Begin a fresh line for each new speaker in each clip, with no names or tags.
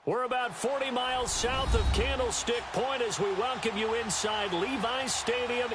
We're about 40 miles south of Candlestick Point as we welcome you inside Levi's Stadium.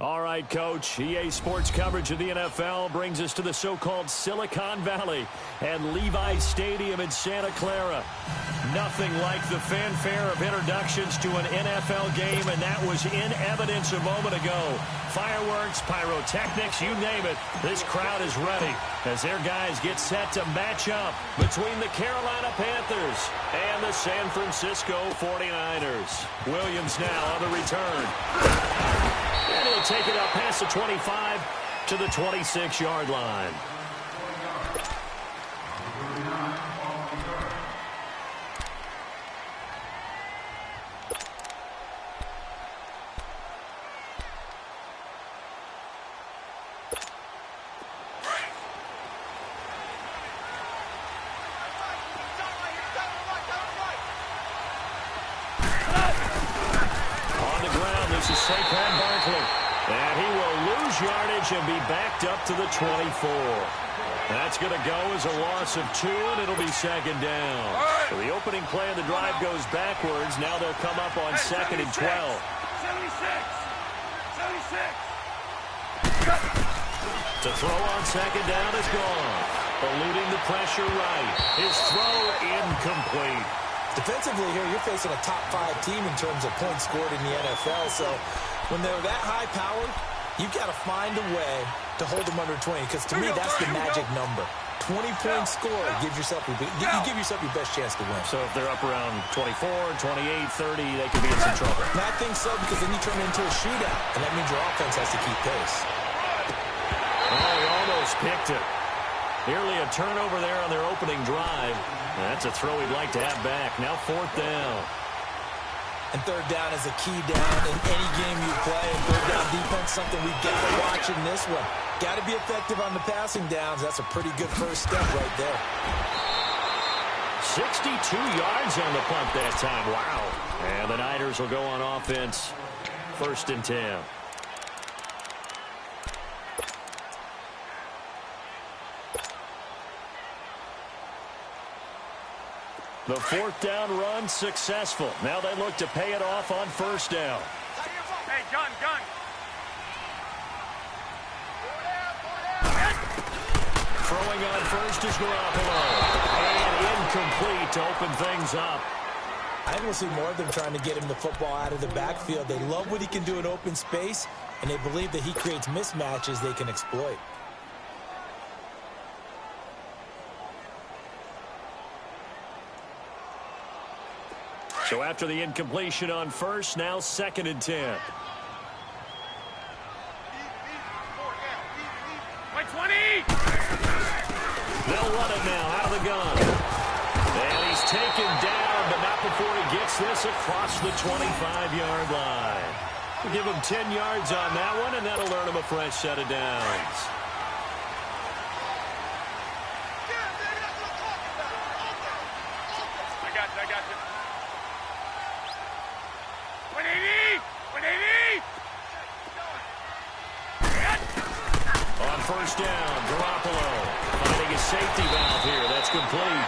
All right, Coach. EA Sports coverage of the NFL brings us to the so-called Silicon Valley and Levi's Stadium in Santa Clara. Nothing like the fanfare of introductions to an NFL game, and that was in evidence a moment ago. Fireworks, pyrotechnics, you name it. This crowd is ready as their guys get set to match up between the Carolina Panthers and the San Francisco 49ers. Williams now on the return. And he'll take it up past the 25 to the 26-yard line. On the ground, this is Saquon Barkley. And he will lose yardage and be backed up to the 24. That's going to go as a loss of 2, and it'll be second down. So the opening play of the drive goes backwards. Now they'll come up on 2nd and 12. 76. To throw on second down is gone. Eluding the pressure right. His throw incomplete.
Defensively here, you're facing a top-5 team in terms of points scored in the NFL. So when they're that high-powered, you've got to find a way to hold them under 20. Because to me, that's the magic number. 20-point score gives yourself you give yourself your best chance to win.
So if they're up around 24, 28, 30, they could be in some trouble.
And I think so, because then you turn it into a shootout, and that means your offense has to keep pace.
Oh, he almost almost picked it. Nearly a turnover there on their opening drive. That's a throw he'd like to have back. Now 4th down.
And 3rd down is a key down in any game you play. And 3rd down defense, something we've got to watch in this one. Got to be effective on the passing downs. That's a pretty good first step right there.
62 yards on the punt that time. Wow. And the Niners will go on offense. 1st and 10. The 4th down run successful. Now they look to pay it off on 1st down.
Hey, gun.
Throwing on 1st is Garoppolo. And incomplete to open things up.
I think we'll see more of them trying to get him the football out of the backfield. They love what he can do in open space, and they believe that he creates mismatches they can exploit.
So after the incompletion on 1st, now 2nd and 10.
Like 20!
They'll run it now out of the gun. And he's taken down, but not before he gets this across the 25-yard line. We'll give him 10 yards on that one, and that'll earn him a fresh set of downs.
I got you. 180! 180!
On 1st down, Garoppolo finding a safety valve here. That's complete.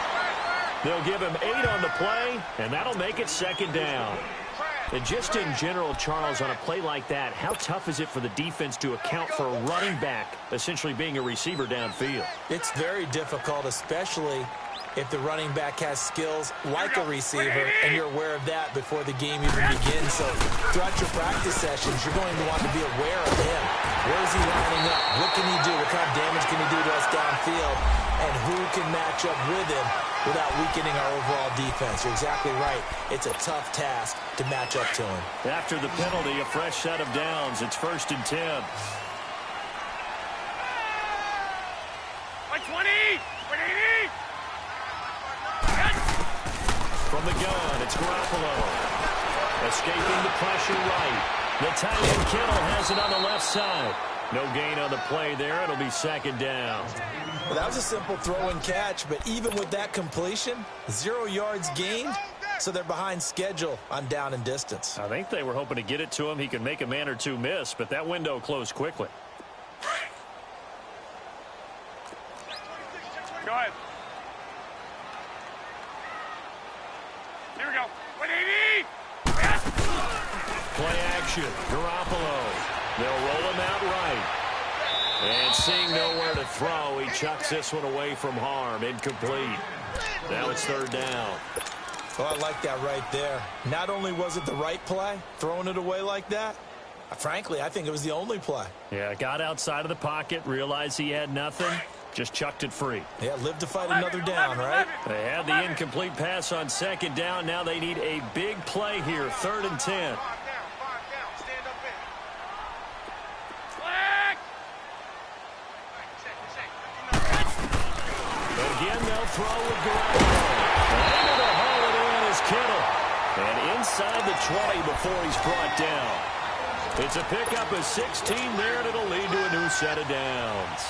They'll give him 8 on the play, and that'll make it 2nd down. And just in general, Charles, on a play like that, how tough is it for the defense to account for a running back essentially being a receiver downfield?
It's very difficult, especially if the running back has skills like a receiver, and you're aware of that before the game even begins. So throughout your practice sessions, you're going to want to be aware of him. Where is he lining up? What can he do? What kind of damage can he do to us downfield? And who can match up with him without weakening our overall defense? You're exactly right. It's a tough task to match up to him.
After the penalty, a fresh set of downs. It's 1st and 10.
Like 20! 180!
From the gun, it's Garoppolo. Escaping the pressure right. The tight end Kittle has it on the left side. No gain on the play there. It'll be 2nd down.
Well, that was a simple throw and catch, but even with that completion, 0 yards gained, so they're behind schedule on down and distance.
I think they were hoping to get it to him. He could make a man or two miss, but that window closed quickly.
Go ahead. Here we go. 180!
Play action. Garoppolo. They'll roll him out right. And seeing nowhere to throw, he chucks this one away from harm. Incomplete. Now it's 3rd down.
Well, I like that right there. Not only was it the right play, throwing it away like that, frankly, I think it was the only play.
Yeah, got outside of the pocket, realized he had nothing, just chucked it free.
Yeah, live to fight another down, right?
They had the incomplete pass on 2nd down. Now they need a big play here, 3rd and 10. Again, they'll throw with Garoppolo. Able to haul it in is Kittle. And inside the 20 before he's brought down. It's a pickup of 16 there, and it'll lead to a new set of downs.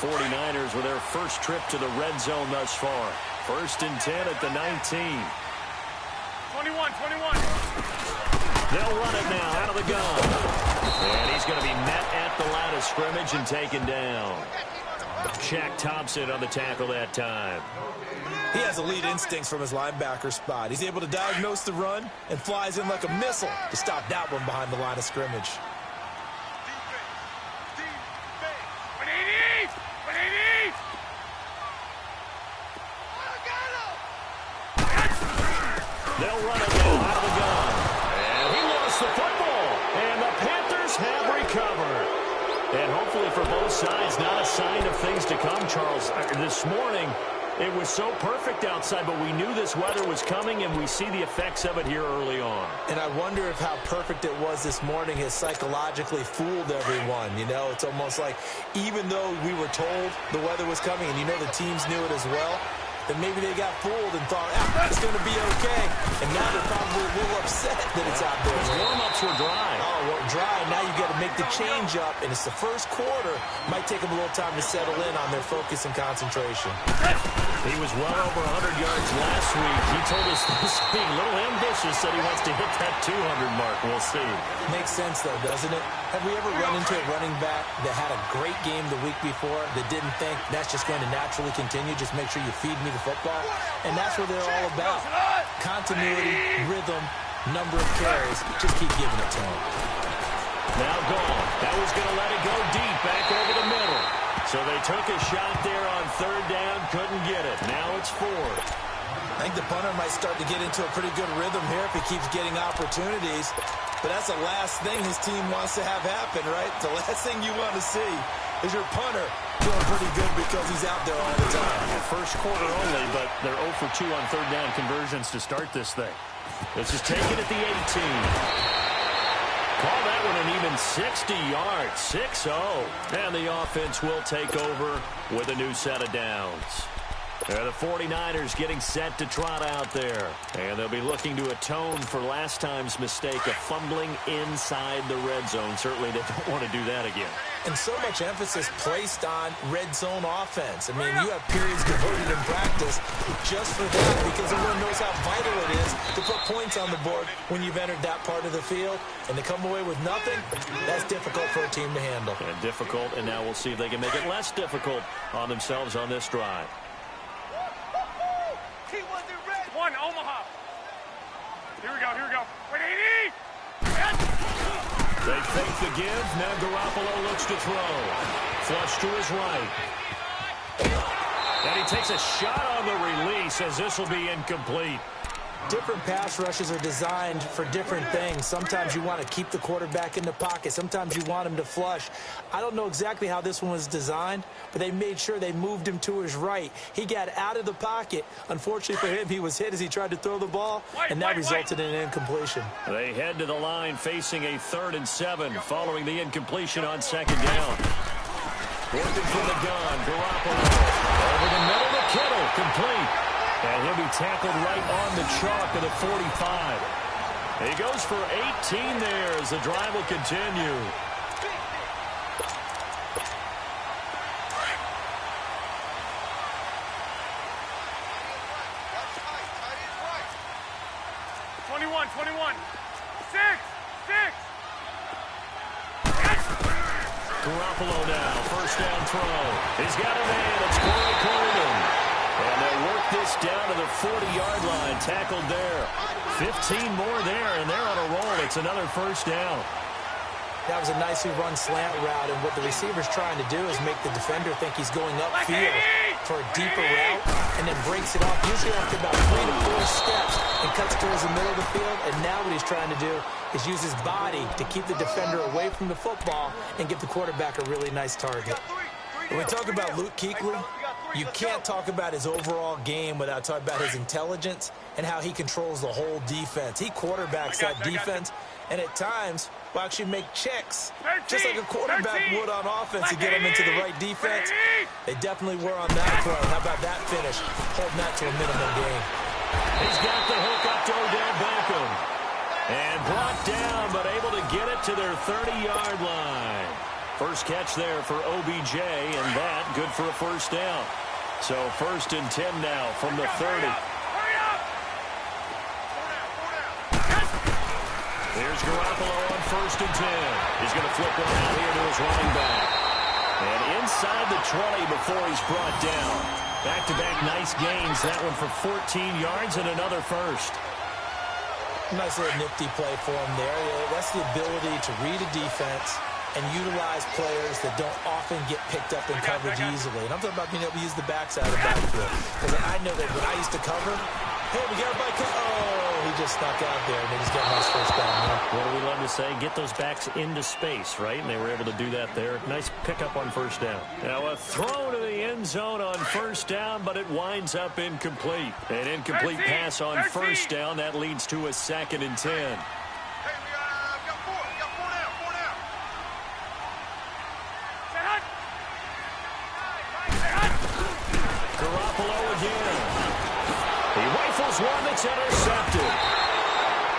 49ers with their first trip to the red zone thus far. 1st and 10 at the 19.
21.
They'll run it now out of the gun. And he's going to be met at the line of scrimmage and taken down. Shaq Thompson on the tackle that time.
He has elite instincts from his linebacker spot. He's able to diagnose the run and flies in like a missile to stop that one behind the line of scrimmage.
180! 180!
They'll run it now out of the gun. And he lost the football. And the Panthers have recovered. And hopefully for both sides, not a sign of things to come, Charles. This morning, It was so perfect outside, but we knew this weather was coming, and we see the effects of it here early on.
And I wonder if how perfect it was this morning has psychologically fooled everyone. You know, it's almost like even though we were told the weather was coming, and you know the teams knew it as well, then maybe they got fooled and thought, it's going to be okay. And now they're probably a little upset that it's out there.
Warm-ups were dry.
Oh, well, dry. Now you got to make the change up, and it's the first quarter. Might take them a little time to settle in on their focus and concentration.
He was well over 100 yards last week. He told us this being a little ambitious, said he wants to hit that 200 mark. We'll see.
Makes sense, though, doesn't it? Have we ever run into a running back that had a great game the week before that didn't think that's just going to naturally continue? Just make sure you feed me the football. And that's what they're all about. Continuity, rhythm, number of carries. Just keep giving it to them.
Now gone. That was going to let it go deep back over the middle. So they took a shot there on third down, couldn't get it. Now it's fourth.
I think the punter might start to get into a pretty good rhythm here if he keeps getting opportunities. But that's the last thing his team wants to have happen, right? The last thing you want to see is your punter feeling pretty good because he's out there all the time.
First quarter only, but they're 0 for 2 on third down conversions to start this thing. This is taken at the 18. Call that one an even 60 yards, 6-0. And the offense will take over with a new set of downs. The 49ers getting set to trot out there. And they'll be looking to atone for last time's mistake of fumbling inside the red zone. Certainly they don't want to do that again.
And so much emphasis placed on red zone offense. I mean, you have periods devoted in practice just for that because everyone knows how vital it is to put points on the board when you've entered that part of the field. And to come away with nothing, that's difficult for a team to handle.
And difficult, and now we'll see if they can make it less difficult on themselves on this drive.
One, Omaha. Here we go. 180.
They fake the give. Now Garoppolo looks to throw. Flush to his right. And he takes a shot on the release as this will be incomplete.
Different pass rushes are designed for different things. Sometimes you want to keep the quarterback in the pocket. Sometimes you want him to flush. I don't know exactly how this one was designed, but they made sure they moved him to his right. He got out of the pocket. Unfortunately for him, he was hit as he tried to throw the ball, and that resulted in an incompletion.
They head to the line facing a 3rd and 7 following the incompletion on 2nd down. Working from the gun, Garoppolo. Over the middle to Kittle, complete. And he'll be tackled right on the chalk of the 45. He goes for 18 there as the drive will continue. Garoppolo now, first down throw. He's got a man. It's Corey Coleman. And they'll work this down to the 40-yard line. Tackled there. 15 more there, and they're on a roll. It's another first down.
That was a nicely run slant route, and what the receiver's trying to do is make the defender think he's going upfield for a deeper route, and then breaks it off, usually after about 3 to 4 steps, and cuts towards the middle of the field. And now what he's trying to do is use his body to keep the defender away from the football and give the quarterback a really nice target. When we talk about Luke Kuechly, you can't talk about his overall game without talking about his intelligence and how he controls the whole defense. He quarterbacks that defense, and at times will actually make checks, just like a quarterback would on offense to get him into the right defense. They definitely were on that throw. How about that finish? Holding that to a minimum gain.
He's got the hook up to Odell Beckham. And brought down, but able to get it to their 30-yard line. First catch there for OBJ, and that good for a first down. So 1st and 10 now from the 30. Here's Garoppolo on 1st and 10. He's going to flip one out here to his running back. And inside the 20 before he's brought down. Back-to-back nice gains. That one for 14 yards and another first.
Nice little nifty play for him there. That's the ability to read a defense and utilize players that don't often get picked up in coverage easily. And I'm talking about being able to use the backside of the backfield. Because I know that when I used to cover, Hey, we got a bike. Oh, he just snuck out there, and they just got a nice first down.
What do we love to say? Get those backs into space, right? And they were able to do that there. Nice pickup on first down. Now a throw to the end zone on first down, but it winds up incomplete. An incomplete pass on first down. That leads to a 2nd and 10.
Hey, we got four. We got four down.
Garoppolo again. He rifles one that's intercepted.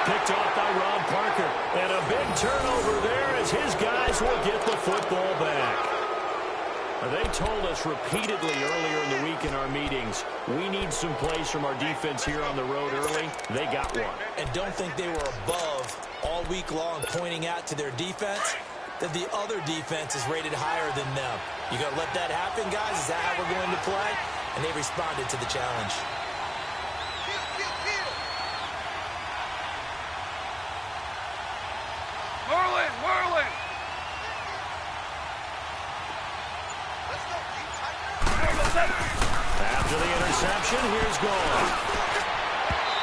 Picked off by Ron Parker. And a big turnover there as his guys will get the football back. They told us repeatedly earlier in the week in our meetings, we need some plays from our defense here on the road early. They got one.
And don't think they were above all week long pointing out to their defense that the other defense is rated higher than them. You going to let that happen, guys? Is that how we're going to play? And they responded to the challenge.
Merlin.
After the interception, here's Gone.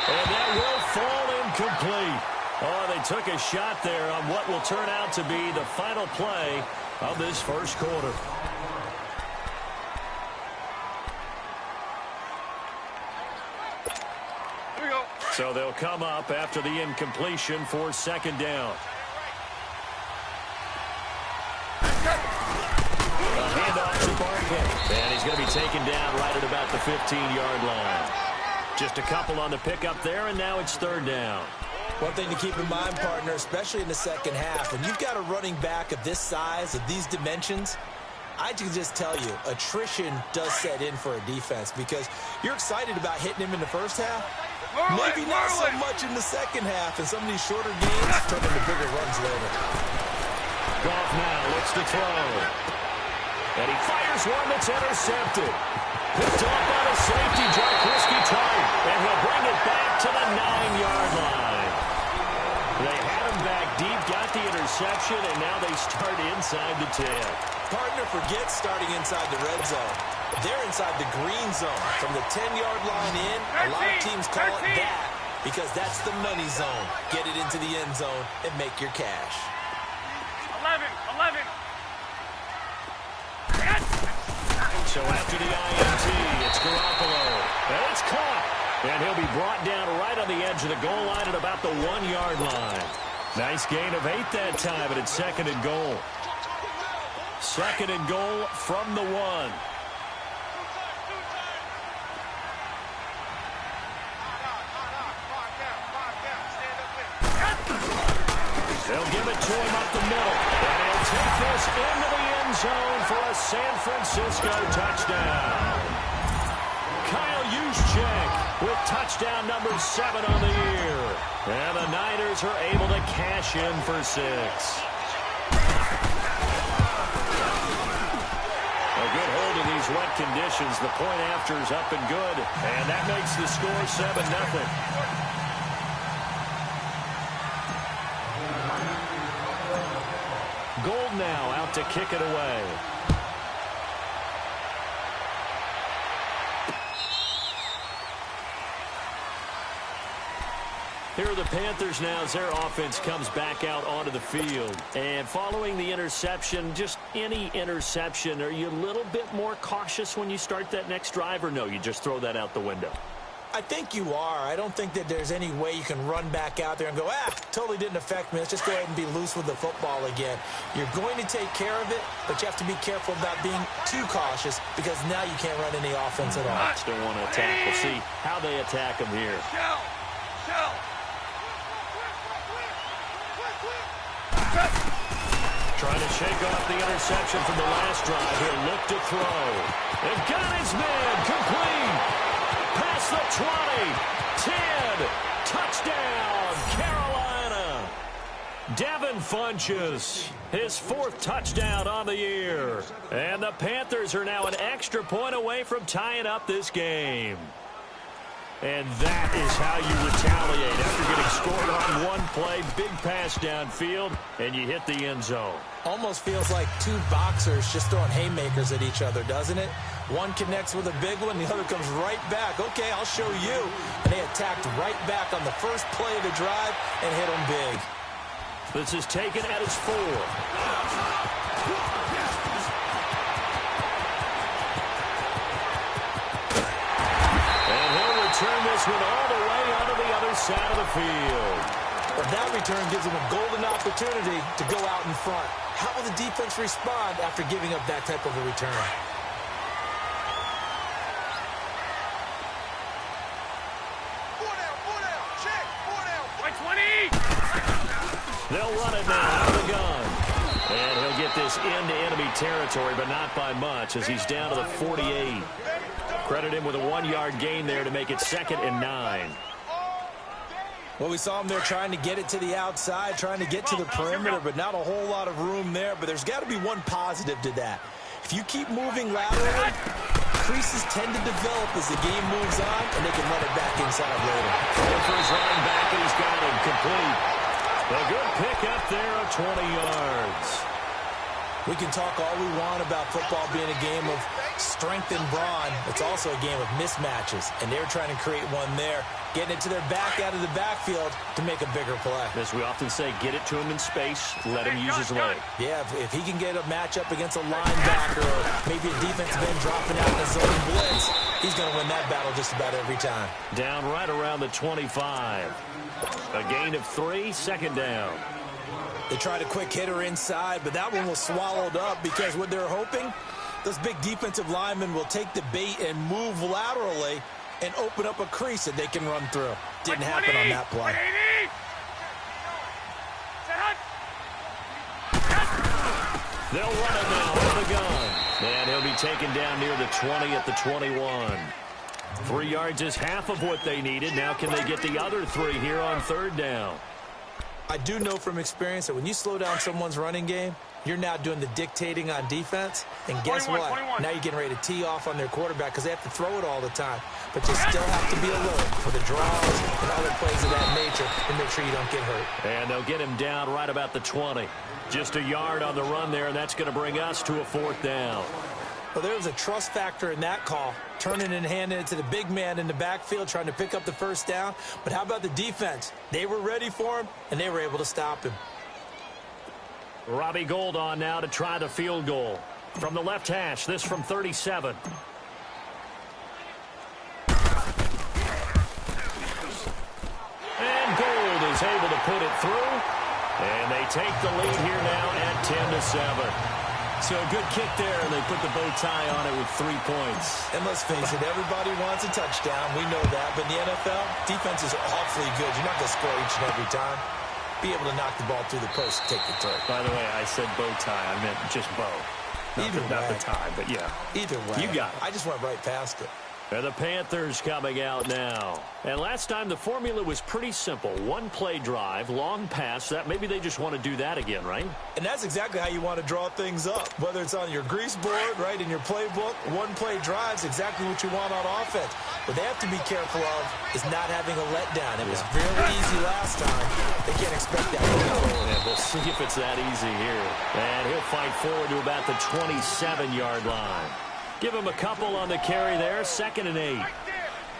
And that will fall incomplete. Oh, they took a shot there on what will turn out to be the final play of this first quarter.
Here we go.
So they'll come up after the incompletion for 2nd down. A handoff to Barnett. And he's going to be taken down right at about the 15-yard line. Just a couple on the pickup there, and now it's 3rd down.
One thing to keep in mind, partner, especially in the second half, when you've got a running back of this size, of these dimensions, I can just tell you, attrition does set in for a defense because you're excited about hitting him in the first half. Maybe not so much in the second half, and some of these shorter games turn into bigger runs later.
Goff now looks to throw. And he fires one that's intercepted. Picked off by the safety, Jaquiski Tartt. And he'll bring it back to the 9-yard line. They had him back deep, got the interception, and now they start inside the 10.
Partner, forget starting inside the red zone. They're inside the green zone. From the 10-yard line in, a lot of teams call it that because that's the money zone. Get it into the end zone and make your cash.
11.
So after the INT, it's Garoppolo. And it's caught. And he'll be brought down right on the edge of the goal line at about the 1-yard line. Nice gain of 8 that time, but it's 2nd and goal. 2nd and goal from the 1. They'll give it to him up the middle. And he'll take this into the end zone for a San Francisco touchdown. Kyle Juszczyk with touchdown number 7 on the year. And the Niners are able to cash in for 6. A good hold in these wet conditions. The point after is up and good. And that makes the score 7-0. Gold now out to kick it away. Here are the Panthers now as their offense comes back out onto the field. And following the interception, just any interception, are you a little bit more cautious when you start that next drive, or no, you just throw that out the window?
I think you are. I don't think that there's any way you can run back out there and go, totally didn't affect me. Let's just go ahead and be loose with the football again. You're going to take care of it, but you have to be careful about being too cautious because now you can't run any offense at all.
Still want to attack. We'll see how they attack them here. Trying to shake off the interception from the last drive. He'll look to throw. They've got his man complete. Past the 20, 10, touchdown, Carolina. Devin Funchess, his 4th touchdown on the year. And the Panthers are now an extra point away from tying up this game. And that is how you retaliate after getting scored on one play. Big pass downfield, and you hit the end zone.
Almost feels like two boxers just throwing haymakers at each other, doesn't it? One connects with a big one, the other comes right back. Okay, I'll show you. And they attacked right back on the first play of the drive and hit them big.
This is taken at its 4. Turn this one all the way onto the other side of the field.
But that return gives them a golden opportunity to go out in front. How will the defense respond after giving up that type of a return?
Four down, check, 4 down.
20. They'll run it now out of the gun. And he'll get this into enemy territory, but not by much as he's down to the 48. Credit him with a 1-yard gain there to make it 2nd and 9.
Well, we saw him there trying to get it to the outside, trying to get to the perimeter, but not a whole lot of room there. But there's got to be one positive to that. If you keep moving laterally, creases tend to develop as the game moves on, and they can run it back inside later.
For his running back, and he's got him complete. A good pick up there of 20 yards.
We can talk all we want about football being a game of strength and brawn. It's also a game of mismatches, and they're trying to create one there, getting it to their back out of the backfield to make a bigger play.
As we often say, get it to him in space, let him use his leg.
Yeah, if he can get a matchup against a linebacker or maybe a defensive end dropping out in a zone blitz, he's going to win that battle just about every time.
Down right around the 25. A gain of 3, 2nd down.
They tried a quick hitter inside, but that one was swallowed up because what they're hoping, those big defensive linemen will take the bait and move laterally and open up a crease that they can run through. Didn't happen on that play.
They'll run it now with the gun. And he'll be taken down near the 20 at the 21. 3 yards is half of what they needed. Now can they get the other 3 here on 3rd down?
I do know from experience that when you slow down someone's running game, you're now doing the dictating on defense. And guess what? Now you're getting ready to tee off on their quarterback because they have to throw it all the time. But you still have to be alert for the draws and other plays of that nature and make sure you don't get hurt.
And they'll get him down right about the 20. Just a yard on the run there, and that's going to bring us to a 4th down.
Well, there was a trust factor in that call, turning and handing it to the big man in the backfield, trying to pick up the 1st down. But how about the defense? They were ready for him, and they were able to stop him.
Robbie Gould on now to try the field goal. From the left hash, this from 37. And Gould is able to put it through. And they take the lead here now at 10-7. So a good kick there, and they put the bow tie on it with 3 points.
And let's face it, everybody wants a touchdown. We know that. But in the NFL, defenses are awfully good. You're not going to score each and every time. Be able to knock the ball through the post and take the turn.
By the way, I said bow tie. I meant just bow. Not the tie, but yeah.
Either way.
You got it.
I just went right past it.
And the Panthers coming out now. And last time the formula was pretty simple. 1-play drive, long pass. That maybe they just want to do that again, right?
And that's exactly how you want to draw things up. Whether it's on your grease board, right, in your playbook, 1-play drive's exactly what you want on offense. What they have to be careful of is not having a letdown. It was very easy last time. They can't expect that going forward.
Yeah, we'll see if it's that easy here. And he'll fight forward to about the 27-yard line. Give him a couple on the carry there, 2nd and 8.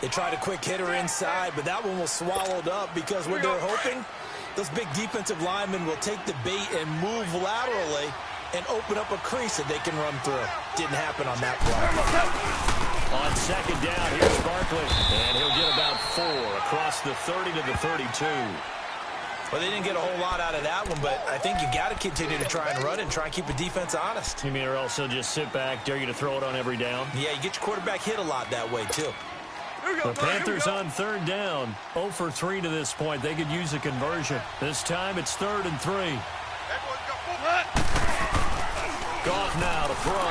They tried a quick hitter inside, but that one was swallowed up because what they're hoping, those big defensive linemen will take the bait and move laterally and open up a crease that they can run through. Didn't happen on that play.
On 2nd down, here's Barkley, and he'll get about 4 across the 30 to the 32.
Well, they didn't get a whole lot out of that one, but I think you got to continue to try and run and try and keep the defense honest.
You mean or also just sit back, dare you to throw it on every down?
Yeah, you get your quarterback hit a lot that way, too.
The Panthers on 3rd down, 0 for 3 to this point. They could use a conversion. This time it's 3rd and 3. Goff now to throw.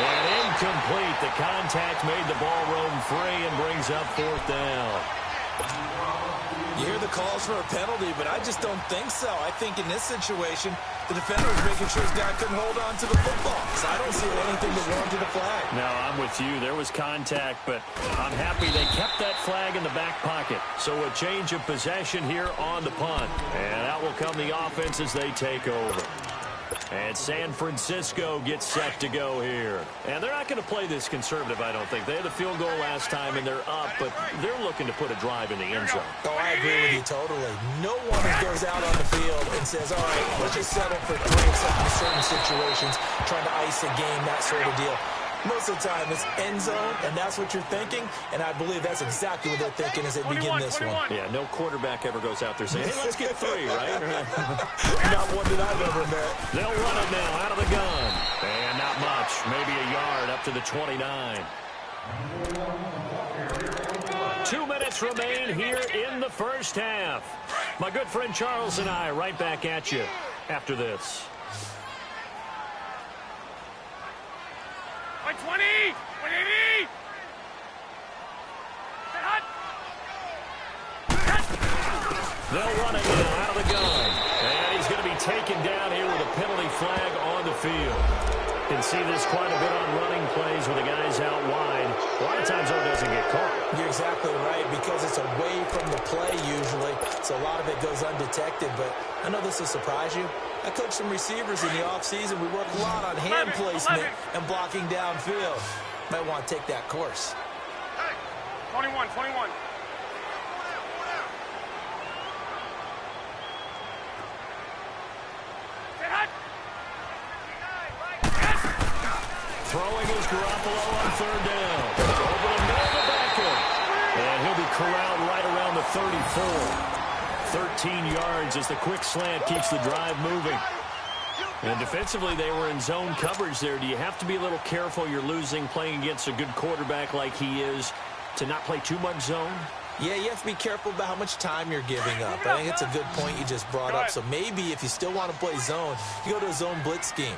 And incomplete. The contact made the ball roam free and brings up 4th down.
You hear the calls for a penalty, but I just don't think so. I think in this situation, the defender was making sure his guy couldn't hold on to the football. So I don't see anything that warranted a flag.
No, I'm with you. There was contact, but I'm happy they kept that flag in the back pocket. So a change of possession here on the punt. And out will come the offense as they take over. And San Francisco gets set to go here. And they're not going to play this conservative, I don't think. They had the field goal last time, and they're up, but they're looking to put a drive in the end zone.
Oh, I agree with you totally. No one goes out on the field and says, all right, let's just settle for 3 except in certain situations, trying to ice a game, that sort of deal. Most of the time, it's end zone, and that's what you're thinking, and I believe that's exactly what they're thinking as they begin this one.
Yeah, no quarterback ever goes out there saying, hey, let's get 3, right?
Not one that I've ever met.
They'll run it now out of the gun. And not much, maybe a yard up to the 29. 2 minutes remain here in the first half. My good friend Charles and I right back at you after this.
120! 180!
They'll run it now out of the gun. And he's going to be taken down here with a penalty flag on the field. You can see this quite a bit on running plays with the guys out wide. A lot of times, though, it doesn't get caught.
You're exactly right, because it's away from the play usually, so a lot of it goes undetected. But I know this will surprise you. I coached some receivers in the offseason. We work a lot on hand placement and blocking downfield. Might want to take that course.
Hey, 21, 21.
Throwing is Garoppolo on 3rd down. Over the middle of the back end. And he'll be corralled right around the 34. 13 yards as the quick slant keeps the drive moving. And defensively, they were in zone coverage there. Do you have to be a little careful? You're losing, playing against a good quarterback like he is, to not play too much zone?
Yeah, you have to be careful about how much time you're giving up. I think it's a good point you just brought up. So maybe if you still want to play zone, you go to a zone blitz scheme.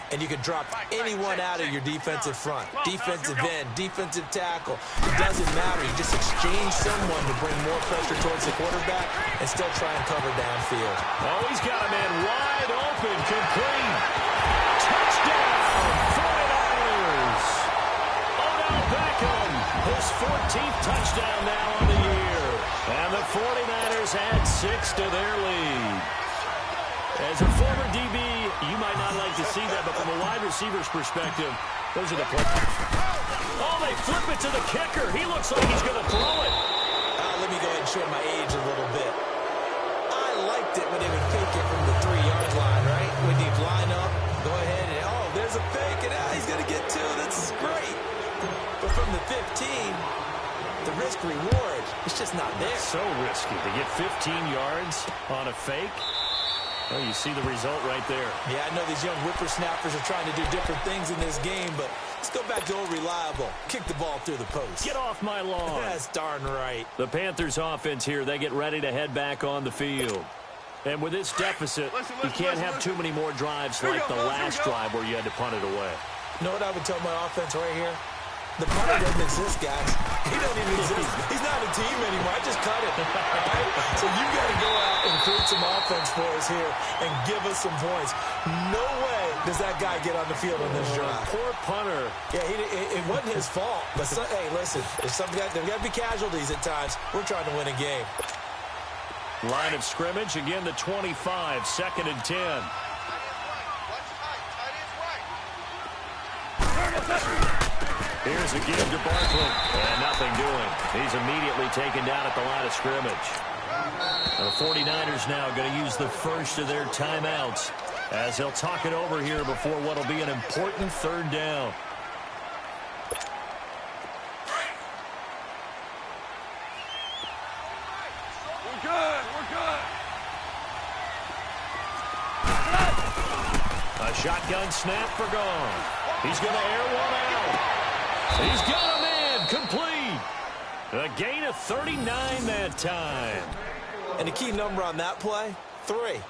And you can drop anyone out of your defensive front. Defensive end, defensive tackle. It doesn't matter. You just exchange someone to bring more pressure towards the quarterback and still try and cover downfield.
Oh, he's got a man wide open, complete. Touchdown, 49ers. Odell Beckham, his 14th touchdown now on the year. And the 49ers add 6 to their lead. As a former DB, you might not like to see that, but from a wide receiver's perspective, those are the plays. Oh, they flip it to the kicker. He looks like he's going to throw it.
Let me go ahead and show my age a little bit. I liked it when they would fake it from the 3-yard line, right? When you line up, go ahead and, oh, there's a fake, and he's going to get 2. This is great. But from the 15, the risk-reward, it's just not there.
So risky to get 15 yards on a fake. Well, you see the result right there.
Yeah, I know these young whippersnappers are trying to do different things in this game, but let's go back to old reliable. Kick the ball through the post.
Get off my lawn.
That's darn right.
The Panthers offense here, they get ready to head back on the field. And with this deficit, you can't have too many more drives like the last drive where you had to punt it away.
You know what I would tell my offense right here? The punter doesn't exist, guys. He doesn't even exist. He's not a team anymore. I just cut it. Right? So you got to go out and create some offense for us here and give us some points. No way does that guy get on the field on this drive.
Poor punter.
Yeah, it wasn't his fault. But hey, listen, there's got to be casualties at times. We're trying to win a game.
Line of scrimmage, again the 25, 2nd and 10. Here's a give to Barkley, and nothing doing. He's immediately taken down at the line of scrimmage. The 49ers now going to use the first of their timeouts as they'll talk it over here before what will be an important 3rd down.
We're good. We're good.
A shotgun snap for gone. He's going to air one out. He's got a man complete. A gain of 39 that time.
And the key number on that play, 3.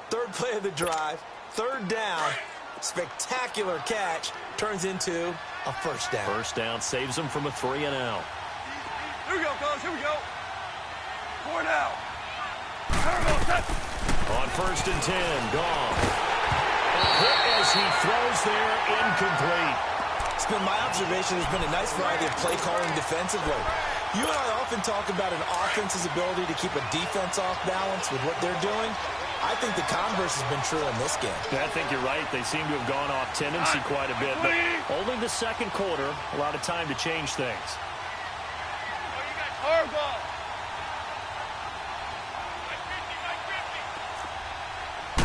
3rd play of the drive, 3rd down, spectacular catch, turns into a 1st down.
1st down saves him from a 3-and-out.
Here we go, fellas. Here we go. 4 now. Turbo set.
On 1st and 10, Goff. Hit as he throws there, incomplete.
It's been my observation there's been a nice variety of play calling defensively. You and I often talk about an offense's ability to keep a defense off balance with what they're doing. I think the converse has been true in this game.
I think you're right. They seem to have gone off tendency quite a bit, but only the second quarter, a lot of time to change things.
Oh, you got hardball.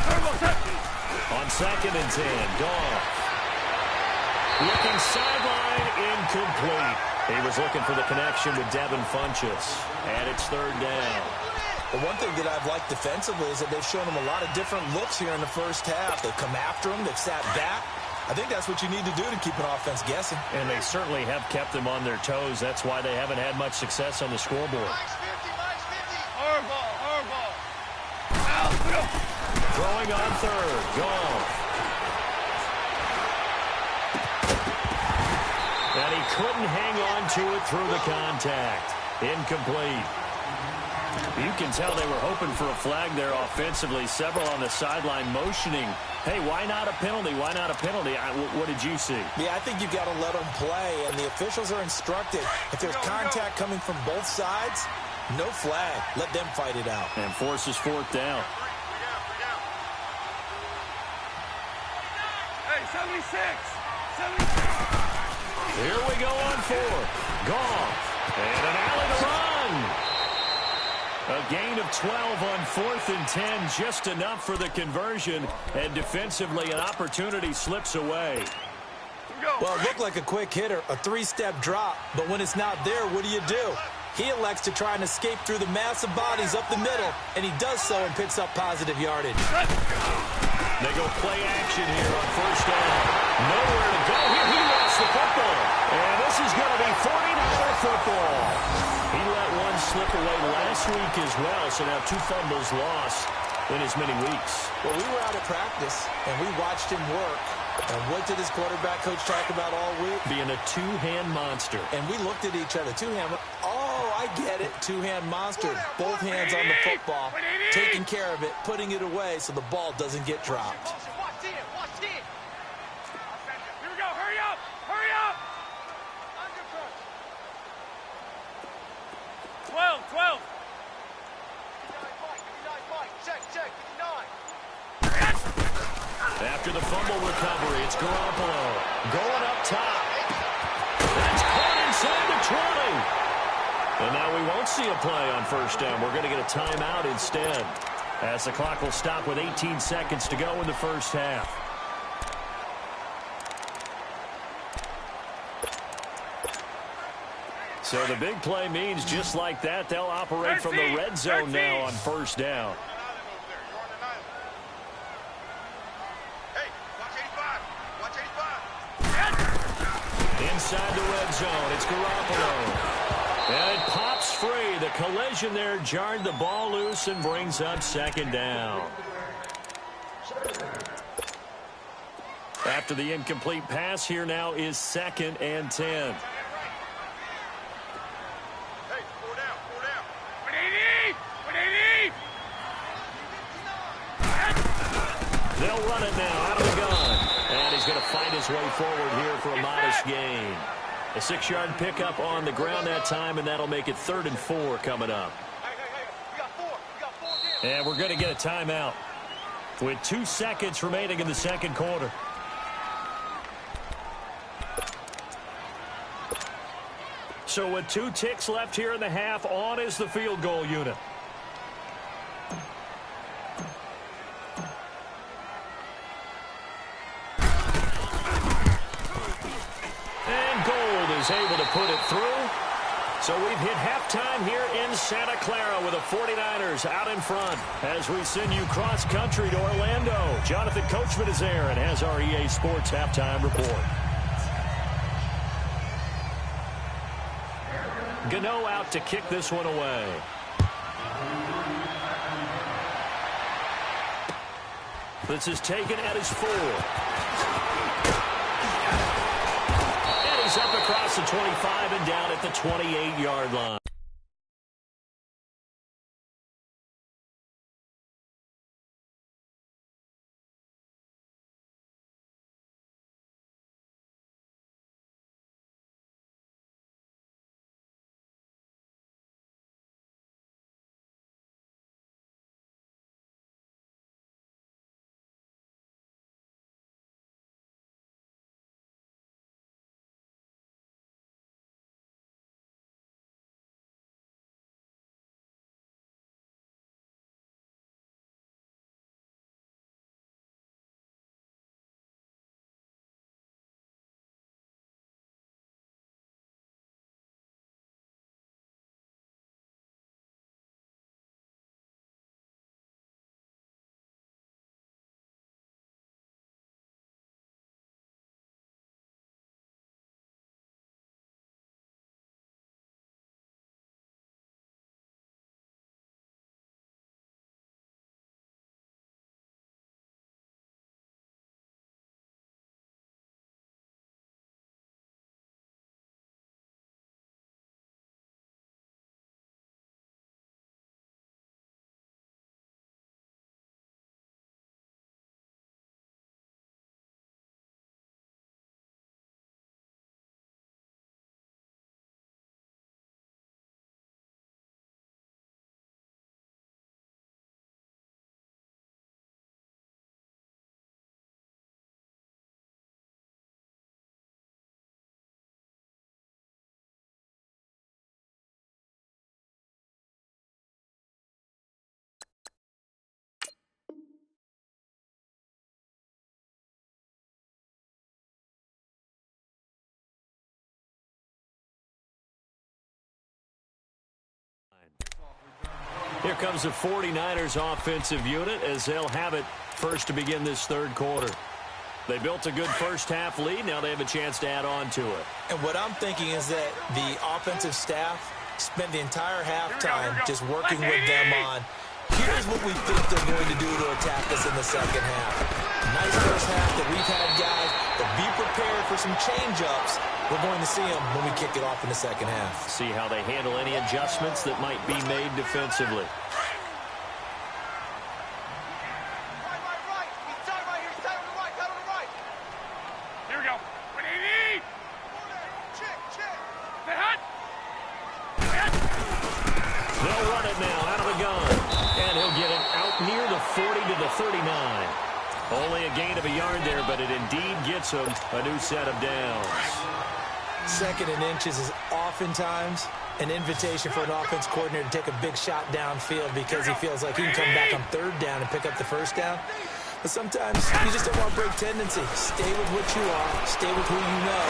Turbo set.
On 2nd and 10, Goff. Looking sideline, incomplete. He was looking for the connection with Devin Funchess, and it's 3rd down.
The one thing that I've liked defensively is that they've shown him a lot of different looks here in the first half. They've come after him. They've sat back. I think that's what you need to do to keep an offense guessing.
And they certainly have kept them on their toes. That's why they haven't had much success on the scoreboard.
Minus 50, minus 50. Hardball, hardball. Out.
Throwing on 3rd, Goff. And he couldn't hang on to it through the contact. Incomplete. You can tell they were hoping for a flag there offensively. Several on the sideline motioning. Hey, why not a penalty? Why not a penalty? What did you see?
Yeah, I think you've got to let them play, and the officials are instructed. If there's contact coming from both sides, no flag. Let them fight it out.
And forces 4th down.
Hey, 76. 76.
Here we go on 4th. Goff. And an alley to run. A gain of 12 on 4th and 10, just enough for the conversion. And defensively, an opportunity slips away.
Well, it looked like a quick hitter, a 3-step drop. But when it's not there, what do? He elects to try and escape through the massive bodies up the middle, and he does so and picks up positive yardage.
They go play action here on 1st down. Nowhere to go. Here he lost the football. And this is going to be 49er football. He let one slip away last week as well, so now 2 fumbles lost in as many weeks.
Well, we were out at practice, and we watched him work. And what did his quarterback coach talk about all week?
Being a 2-hand monster.
And we looked at each other. 2-hand. Oh, I get it. 2-hand monster. Both hands on the football. Taking care of it. Putting it away so the ball doesn't get dropped.
Watch it. Watch it. Here we go. Hurry up. Hurry up. 12. 12. Check. 59.
After the fumble recovery, it's Garoppolo going up top. That's caught inside the 20. And now we won't see a play on 1st down. We're going to get a timeout instead, as the clock will stop with 18 seconds to go in the first half. So the big play means just like that, they'll operate from the red zone now on 1st down. Inside the red zone, it's Garoppolo. And it pops free. The collision there jarred the ball loose and brings up 2nd down. After the incomplete pass, here now is 2nd and 10.
Hey, 4 down. 180. 180.
They'll run it now out of the gun. And he's going to fight his way forward here for a modest gain. A 6-yard pickup on the ground that time, and that'll make it 3rd and 4 coming up.
Hey. We got 4.
And we're going to get a timeout with 2 seconds remaining in the second quarter. So with 2 ticks left here in the half, on is the field goal unit. Is able to put it through. So we've hit halftime here in Santa Clara with the 49ers out in front as we send you cross-country to Orlando. Jonathan Coachman is there and has our EA Sports halftime report. Gano out to kick this one away. This is taken at his 4. Up across the 25 and down at the 28-yard line. Here comes the 49ers offensive unit as they'll have it first to begin this third quarter. They built a good first-half lead. Now they have a chance to add on to it.
And what I'm thinking is that the offensive staff spent the entire halftime just working with them on, here's what we think they're going to do to attack us in the second half. Nice first half that we've had, guys, but be prepared for some change-ups. We're going to see them when we kick it off in the second half.
See how they handle any adjustments that might be made defensively. They'll run it now out of the gun. And he'll get it out near the 40 to the 39. Only a gain of a yard there, but it indeed gets him a new set of downs.
Second and inches is oftentimes an invitation for an offense coordinator to take a big shot downfield because he feels like he can come back on third down and pick up the first down. But sometimes you just don't want to break tendency. Stay with what you are, stay with who you know,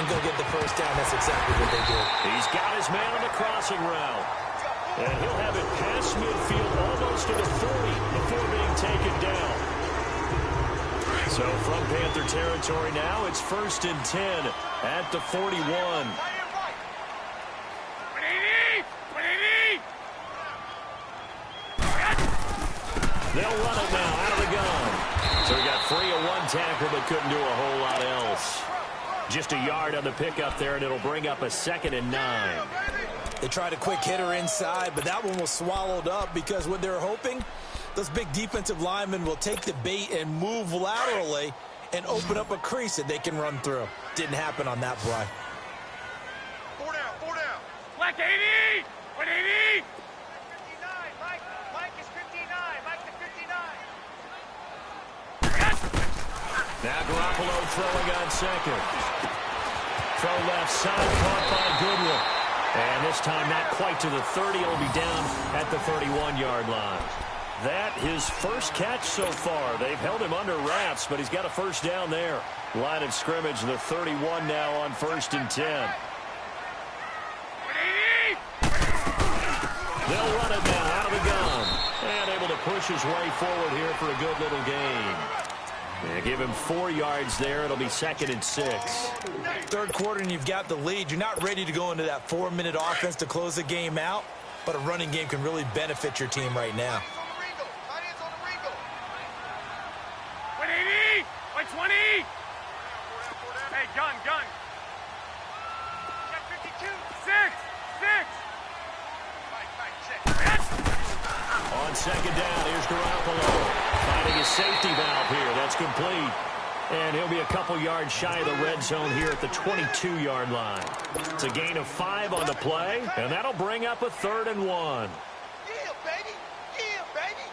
and go get the first down. That's exactly what they did.
He's got his man on the crossing route. And he'll have it past midfield almost to the 40 before being taken down. So from Panther territory now, it's 1st and 10 at the 41. They'll run it now out of the gun. So he got free of one tackle but couldn't do a whole lot else. Just a yard on the pickup there, and it'll bring up a 2nd and 9.
They tried a quick hitter inside, but that one was swallowed up because what they're hoping, those big defensive linemen will take the bait and move laterally and open up a crease that they can run through. Didn't happen on that play.
4 down, 4 down. Black 80! 180! 59, Mike is 59. Mike to 59.
Now Garoppolo throwing on second. Throw left side, caught by Goodwin. And this time not quite to the 30. It'll be down at the 31-yard line. That his first catch so far. They've held him under wraps, but he's got a first down there. Line of scrimmage, the 31 now on 1st and 10. They'll run it now out of the gun. And able to push his way forward here for a good little gain. And give him 4 yards there. It'll be 2nd and 6.
Third quarter and you've got the lead. You're not ready to go into that 4-minute offense to close the game out, but a running game can really benefit your team right now.
180! 120! Hey, gun. Got 52. 6.
On second down, here's Garoppolo. Finding his safety valve here. That's complete. And he'll be a couple yards shy of the red zone here at the 22-yard line. It's a gain of 5 on the play, and that'll bring up a 3rd and 1.
Yeah, baby! Yeah, baby!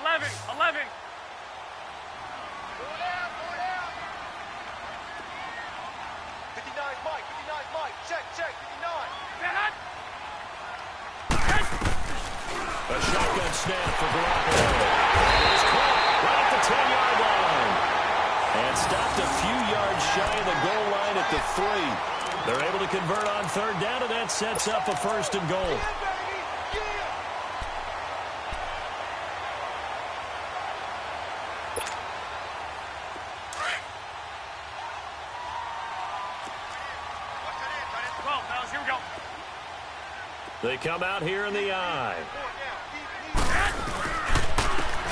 Eleven! 59's Mike. Check, 59.
A shotgun snap for Garoppolo. And he's caught right at the 10-yard line. And stopped a few yards shy of the goal line at the 3. They're able to convert on third down, and that sets up a 1st and goal. They come out here in the eye.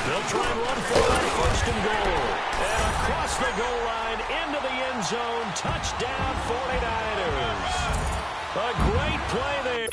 They'll try and run for it on 1st and goal. And across the goal line, into the end zone, touchdown 49ers. A great play there.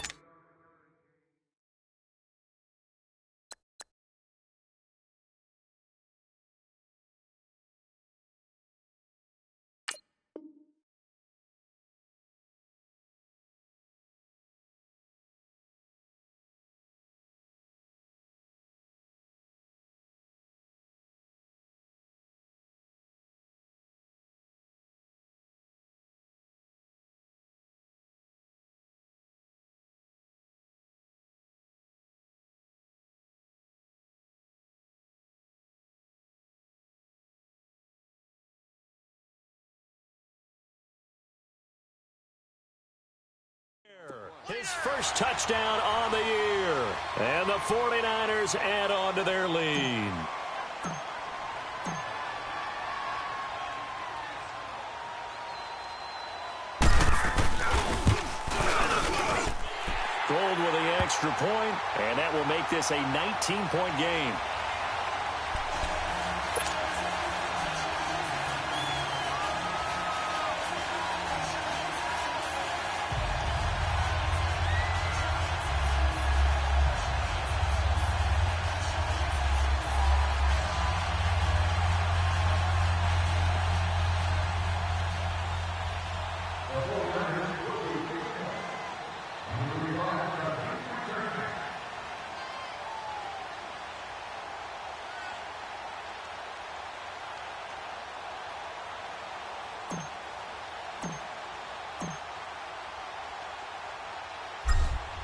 his first touchdown on the year. And the 49ers add on to their lead. Gold with the extra point, and that will make this a 19-point game.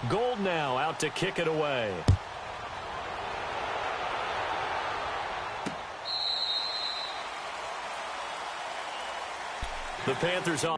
Gold now out to kick it away. The Panthers on.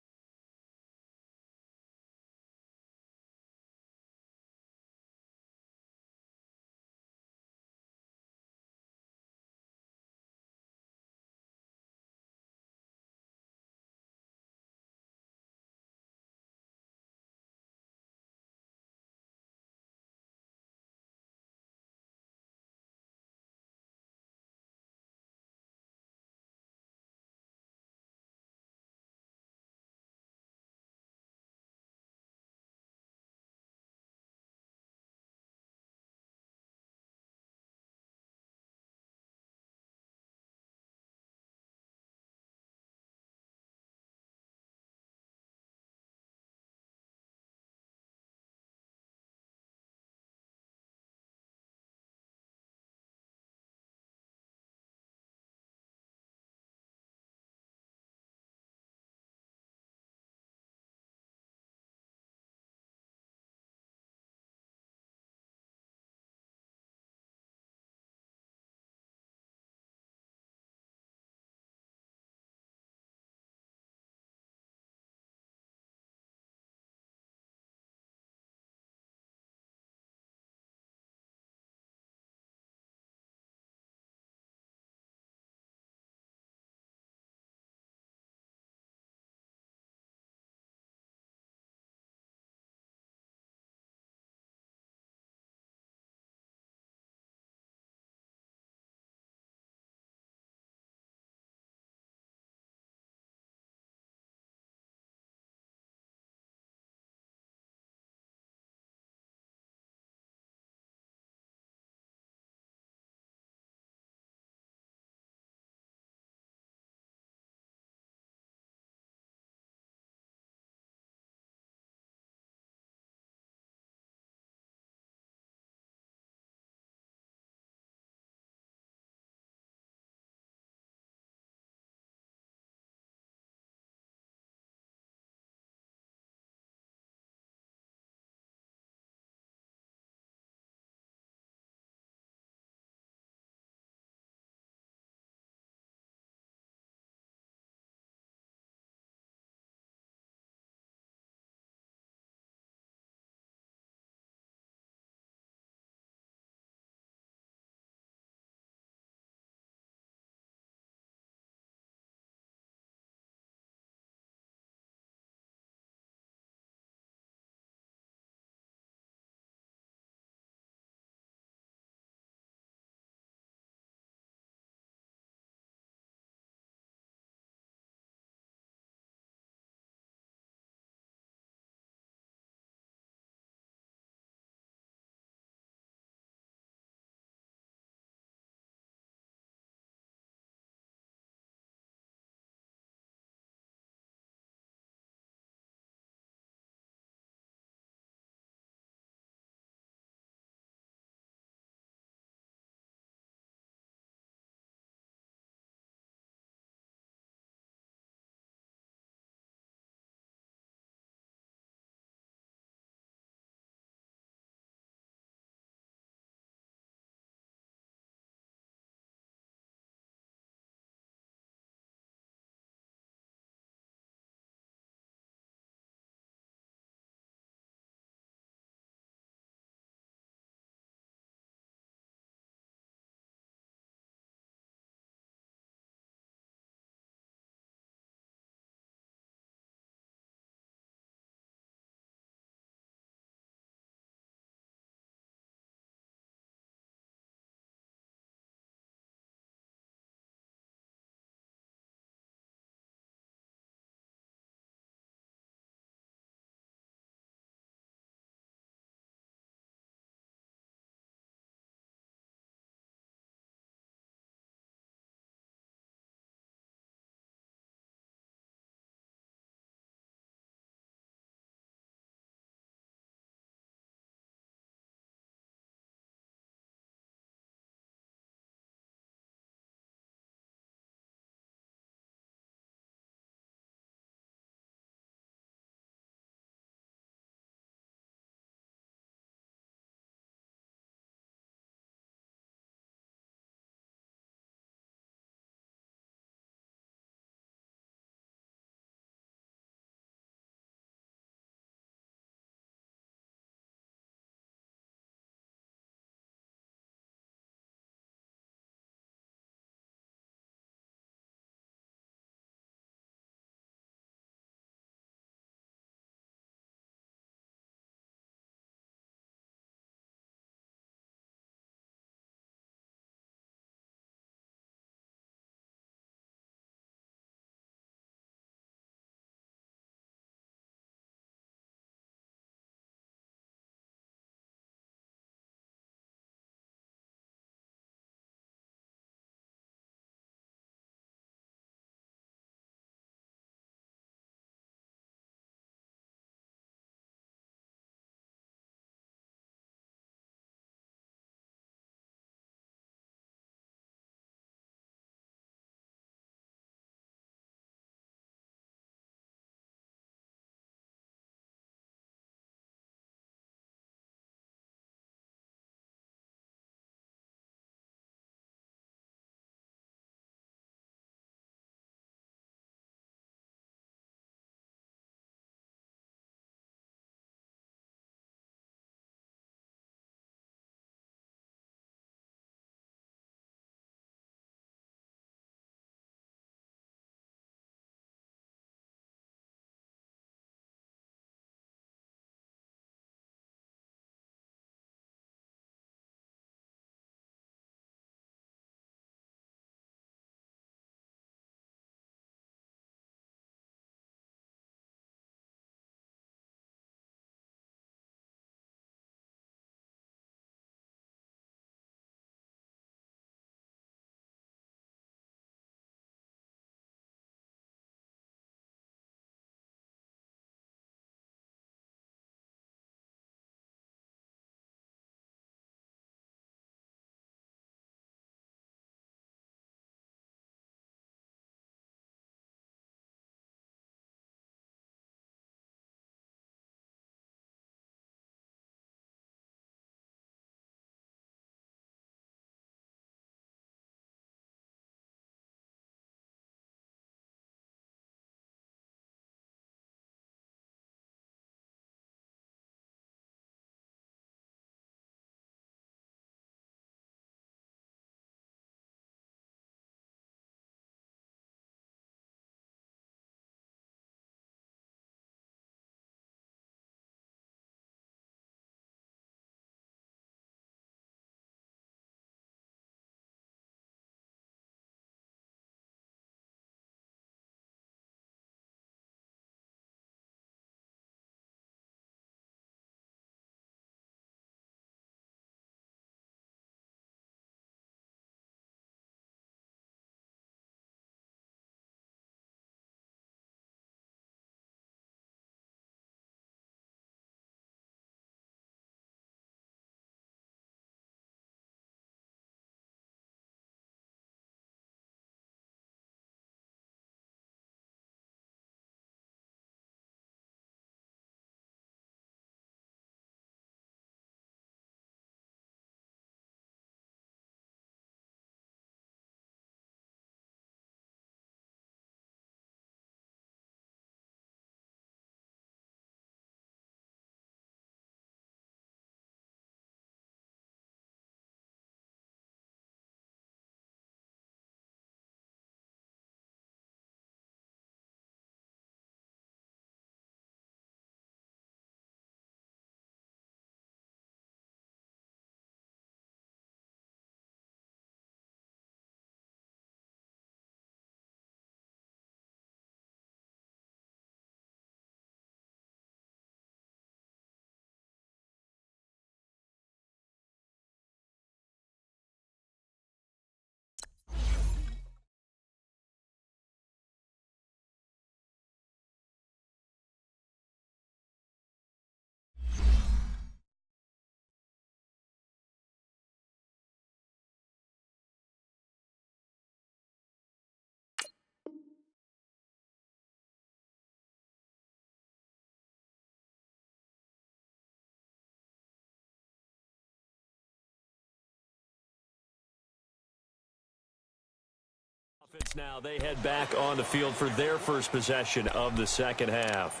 Now they head back on the field for their first possession of the second half.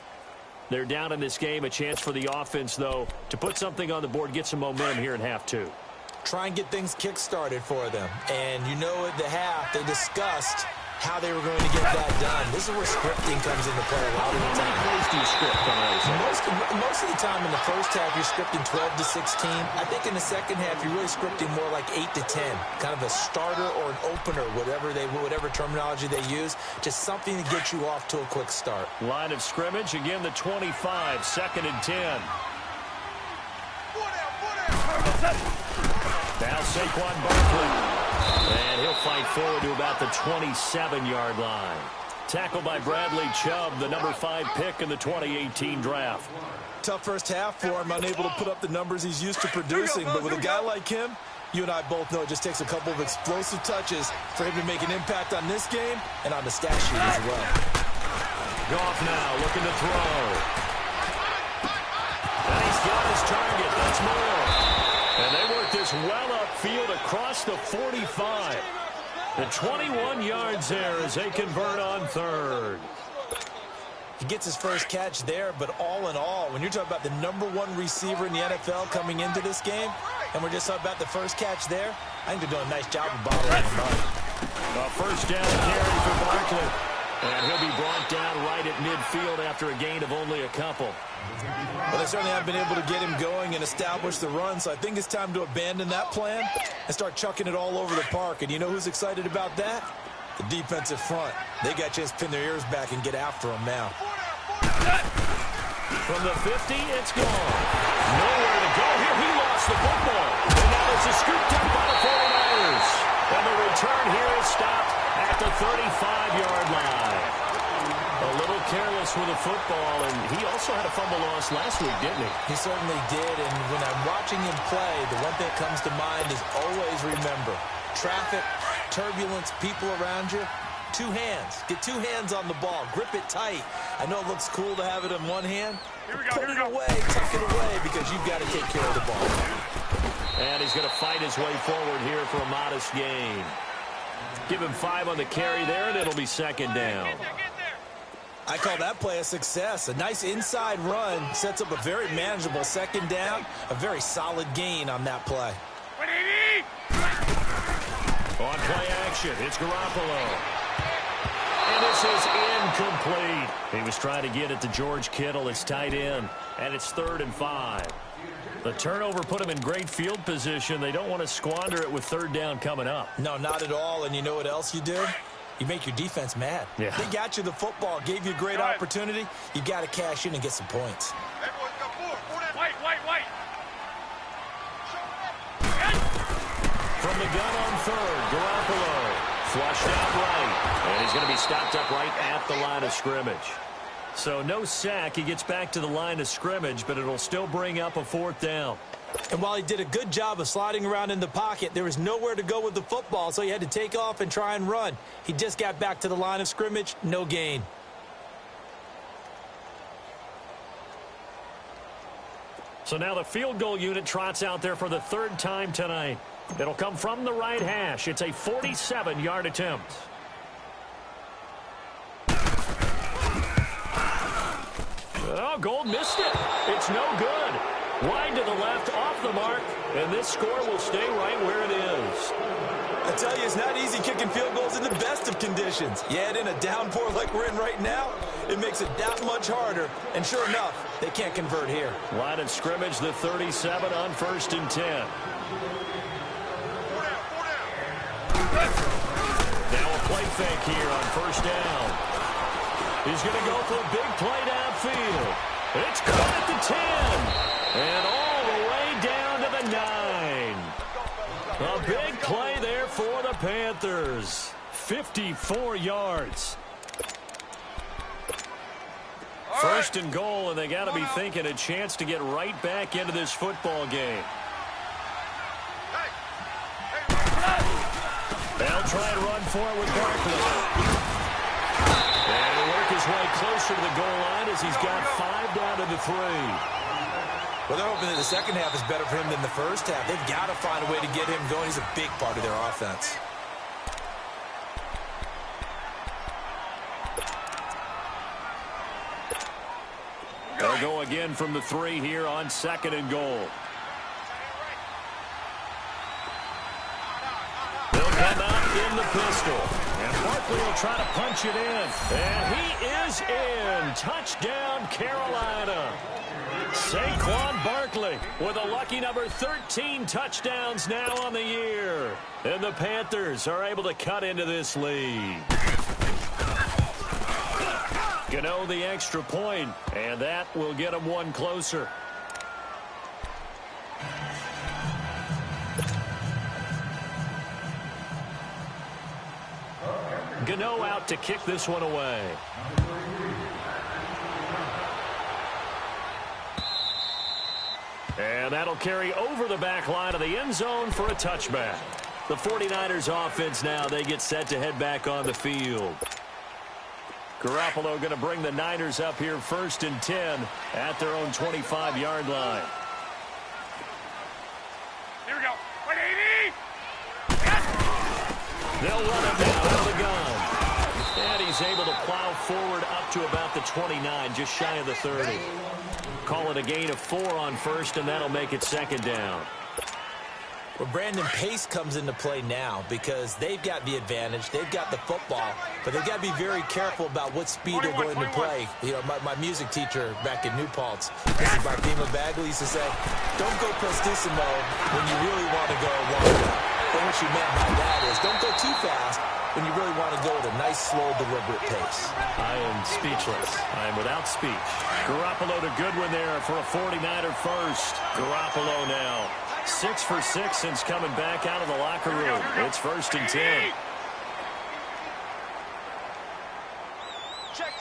They're down in this game. A chance for the offense, though, to put something on the board, get some momentum here in half two.
Try and get things kick-started for them. And you know at the half, they discussed how they were going to get that done. This is where scripting comes into play a lot of the time.
How many plays do you script on that?
Most of the time in the first half, you're scripting 12 to 16. I think in the second half, you're really scripting more like 8 to 10. Kind of a starter or an opener, whatever terminology they use. Just something to get you off to a quick start.
Line of scrimmage, again the 25, 2nd and 10. Now Saquon Barkley. And he'll fight forward to about the 27-yard line. Tackled by Bradley Chubb, the number 5 pick in the 2018 draft.
Tough first half for him, unable to put up the numbers he's used to producing. But with a guy like him, you and I both know it just takes a couple of explosive touches for him to make an impact on this game and on the stat sheet as well.
Goff now looking to throw. And he's got his target. That's more. And they work this well upfield across the 45. The 21 yards there as they convert on third.
He gets his first catch there, but all in all, when you're talking about the number 1 receiver in the NFL coming into this game, and we're just talking about the first catch there, I think they're doing a nice job of bottling him up.
A first down carry for Barkley. And he'll be brought down right at midfield after a gain of only a couple.
Well, they certainly haven't been able to get him going and establish the run, so I think it's time to abandon that plan and start chucking it all over the park. And you know who's excited about that? The defensive front. They got a chance to pin their ears back and get after him now.
From the 50, it's gone. Nowhere to go here. He lost the football. And now it's a scooped up by the 49ers. And the return here is stopped at the 35-yard line. A little careless with the football, and he also had a fumble loss last week, didn't he?
He certainly did, and when I'm watching him play, the one thing that comes to mind is always remember, traffic, turbulence, people around you, 2 hands. Get 2 hands on the ball. Grip it tight. I know it looks cool to have it in one hand. Put it away, tuck it away, because you've got to take care of the ball.
And he's going to fight his way forward here for a modest gain. Give him 5 on the carry there, and it'll be 2nd down.
I call that play a success. A nice inside run sets up a very manageable 2nd down. A very solid gain on that play.
On play action, it's Garoppolo. And this is incomplete. He was trying to get it to George Kittle, his tight end, and it's 3rd and 5. The turnover put him in great field position. They don't want to squander it with 3rd down coming up.
No, not at all. And you know what else you do? You make your defense mad.
Yeah.
They got you the football, gave you a great opportunity. You got to cash in and get some points.
From the gun on 3rd, Garoppolo flushed out right. And he's going to be stopped up right at the line of scrimmage. So no sack. He gets back to the line of scrimmage, but it'll still bring up a 4th down.
And while he did a good job of sliding around in the pocket, there was nowhere to go with the football, so he had to take off and try and run. He just got back to the line of scrimmage, no gain.
So now the field goal unit trots out there for the 3rd time tonight. It'll come from the right hash. It's a 47-yard attempt. Oh, Gold missed it. It's no good. Wide to the left, off the mark, and this score will stay right where it is.
I tell you, it's not easy kicking field goals in the best of conditions. You add in a downpour like we're in right now, it makes it that much harder. And sure enough, they can't convert here.
Line of scrimmage, the 37 on 1st and 10. Now a play fake here on 1st down. He's going to go for a big play downfield. It's caught at the 10. And all the way down to the 9. A big play there for the Panthers. 54 yards. 1st and goal, and they got to be thinking a chance to get right back into this football game. They'll try and run for it with Barkley. And he'll work his way closer to the goal line as he's got 5 down to the 3.
Well, they're hoping that the second half is better for him than the first half. They've got to find a way to get him going. He's a big part of their offense.
They'll go again from the 3 here on 2nd and goal. They'll come out in the pistol. And Barkley will try to punch it in. And he is in. Touchdown, Carolina. Saquon Barkley with a lucky number 13 touchdowns now on the year. And the Panthers are able to cut into this lead. Gano the extra point, and that will get them one closer. Gano out to kick this one away. And that'll carry over the back line of the end zone for a touchback. The 49ers offense now, they get set to head back on the field. Garoppolo going to bring the Niners up here 1st and 10 at their own 25-yard line.
Here we go. 180.
They'll run him now out of the gun. And he's able to plow forward up to about the 29, just shy of the 30. Call it a gain of 4 on 1st, and that'll make it 2nd down.
Well, Brandon, pace comes into play now because they've got the advantage. They've got the football, but they've got to be very careful about what speed they're going to play. You know, my music teacher back in New Paltz, Mrs. Bartima Bagley, used to say, don't go prestissimo when you really want to go longer. And what she meant by that is don't go too fast when you really want to go at a nice, slow, deliberate pace.
I am speechless. I am without speech. Garoppolo to Goodwin there for a 49er first. Garoppolo now 6 for 6 since coming back out of the locker room. It's 1st and 10.
Check.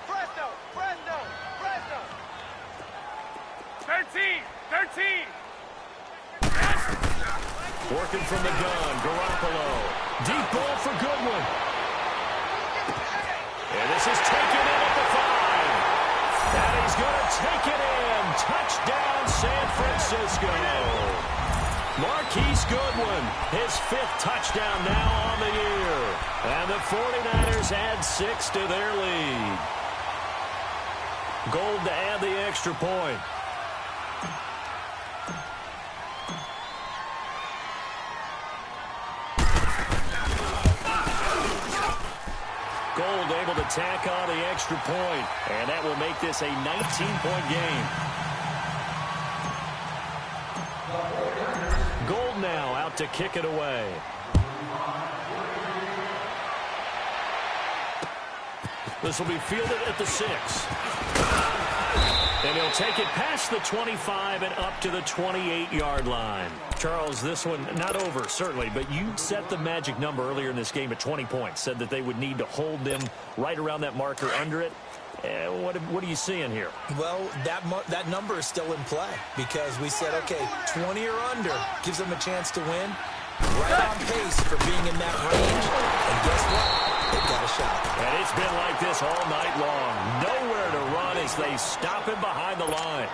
Fresno. 13.
Working from the gun, Garoppolo. Deep ball for Goodwin. And this is taken in at the 5. And he's going to take it in. Touchdown, San Francisco. Marquise Goodwin, his 5th touchdown now on the year. And the 49ers add 6 to their lead. Gold to add the extra point. Gold able to tack on the extra point, and that will make this a 19-point game. Gold now out to kick it away. This will be fielded at the 6. And he'll take it past the 25 and up to the 28-yard line. Charles, this one not over, certainly, but you set the magic number earlier in this game at 20 points. Said that they would need to hold them right around that marker under it. What are you seeing here?
Well, that number is still in play because we said, okay, 20 or under gives them a chance to win. Right on pace for being in that range. And guess what? They've got a shot.
And it's been like this all night long. Nowhere to run as they stop him behind the line.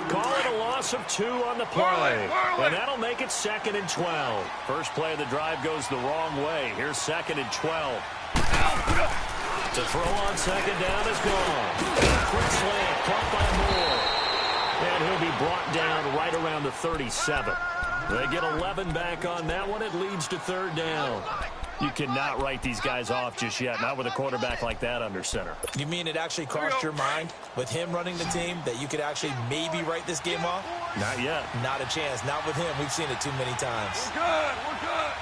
Call it a loss of 2 on the play. And that'll make it 2nd and 12. First play of the drive goes the wrong way. Here's 2nd and 12. To throw on 2nd down is gone. Quick slant, caught by Moore. And he'll be brought down right around the 37. They get 11 back on that one. It leads to 3rd down. You cannot write these guys off just yet, not with a quarterback like that under center.
You mean it actually crossed your mind with him running the team that you could actually maybe write this game off?
Not yet.
Not a chance. Not with him. We've seen it too many times.
We're good.